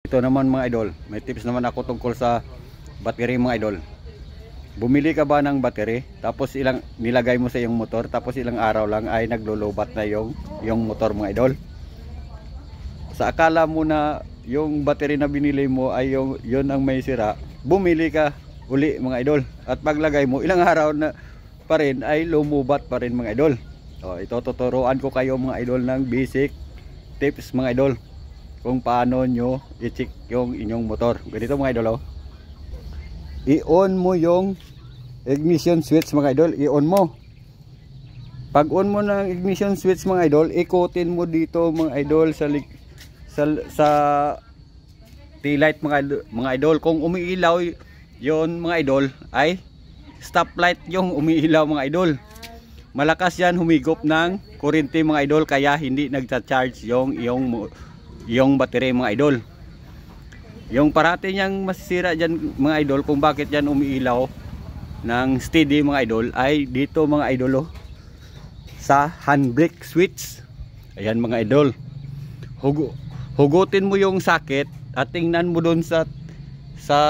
Ito naman mga idol, may tips naman ako tungkol sa battery mga idol. Bumili ka ba ng battery, tapos ilang nilagay mo sa iyong motor, tapos ilang araw lang ay naglulubat na yung motor mga idol. Sa akala mo na yung battery na binili mo ay yun ang may sira, bumili ka uli mga idol. At paglagay mo, ilang araw na pa rin ay lumubat pa rin mga idol. Ito tuturuan ko kayo mga idol ng basic tips mga idol kung paano nyo i-check yung inyong motor. Ganito mga idol, i-on mo yung ignition switch mga idol, i-on mo. Pag on mo ng ignition switch mga idol, ikutin mo dito mga idol sa taillight mga idol. Kung umiilaw yon mga idol ay stoplight yung umiilaw mga idol. Malakas yan humigop ng kuryente mga idol, kaya hindi nagcha-charge yung battery mga idol. Yung parati niyang masisira dyan mga idol, kung bakit yan umiilaw ng steady mga idol, ay dito mga idol sa handbrake switch. Ayan mga idol, hugutin mo yung socket at tingnan mo doon sa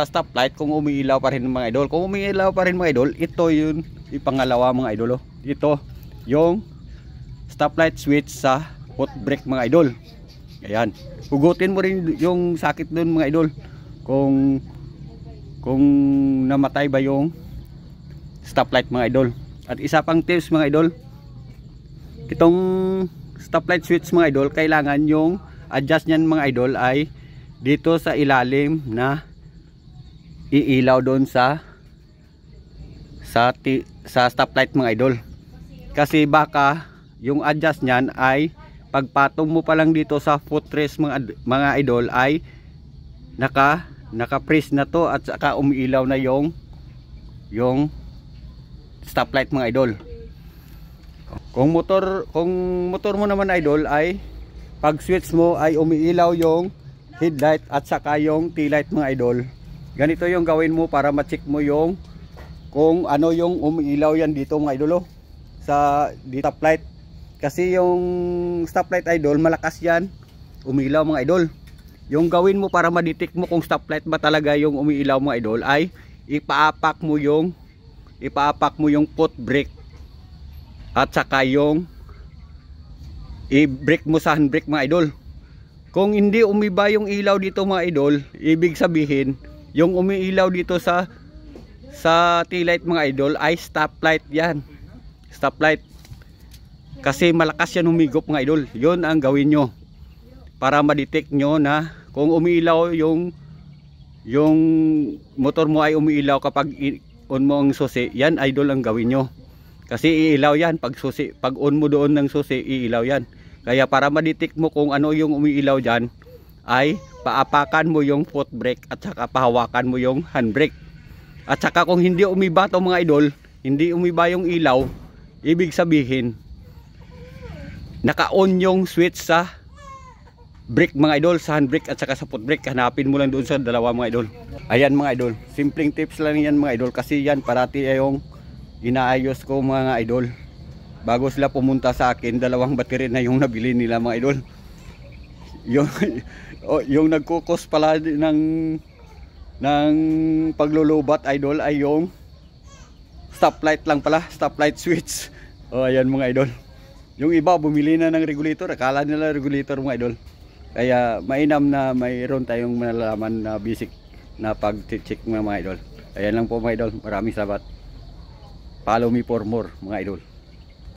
stoplight kung umiilaw pa rin mga idol. Kung umiilaw pa rin mga idol, ito yung ipangalawa mga idol. Ito yung stoplight switch sa foot brake mga idol. Ayan, hugutin mo rin yung socket doon mga idol kung namatay ba yung stoplight mga idol. At isa pang tips mga idol, itong stoplight switch mga idol, kailangan yung adjust nyan mga idol ay dito sa ilalim na iilaw doon sa stoplight mga idol. Kasi baka yung adjust nyan ay pagpatong mo pa lang dito sa footrest mga idol ay naka-press na to at saka umiilaw na yung stoplight mga idol. Kung motor mo naman idol ay pag switch mo ay umiilaw yung headlight at saka yung taillight mga idol. Ganito yung gawin mo para ma-check mo yung kung ano yung umiilaw yan dito mga idol sa stoplight. Kasi yung stoplight idol, malakas yan umiilaw mga idol. Yung gawin mo para ma-detect mo kung stoplight ba talaga yung umiilaw mga idol ay ipaapak mo yung foot brake at saka yung i-brake mo sa handbrake mga idol. Kung hindi umiba yung ilaw dito mga idol, ibig sabihin yung umiilaw dito sa taillight mga idol ay stoplight yan. Stoplight. Kasi malakas yan humigop mga idol. Yun ang gawin nyo para ma-detect nyo na kung umiilaw yung motor mo ay umiilaw kapag on mo ang susi. Yan idol ang gawin nyo. Kasi iilaw yan pag on mo doon ng susi, iilaw yan. Kaya para ma-detect mo kung ano yung umiilaw dyan, ay paapakan mo yung foot brake at saka pahawakan mo yung handbrake. At saka kung hindi umiba to mga idol, hindi umiba yung ilaw, ibig sabihin naka-on yung switch sa brake mga idol, sa handbrake at saka sa foot brake. Hanapin mo lang doon sa dalawa mga idol. Ayan mga idol, simpleng tips lang yan mga idol, kasi yan parati yung inaayos ko mga idol. Bago sila pumunta sa akin, dalawang battery na yung nabili nila mga idol. Yung nagkukos pala ng paglulubat idol ay yung stoplight lang pala, stoplight switch. Ayan mga idol. Yung iba bumili na ng regulator, akala nila regulator mga idol. Kaya mainam na mayroon tayong malalaman na basic na pag-check mga idol. Ayan lang po mga idol, maraming salamat. Follow me for more mga idol.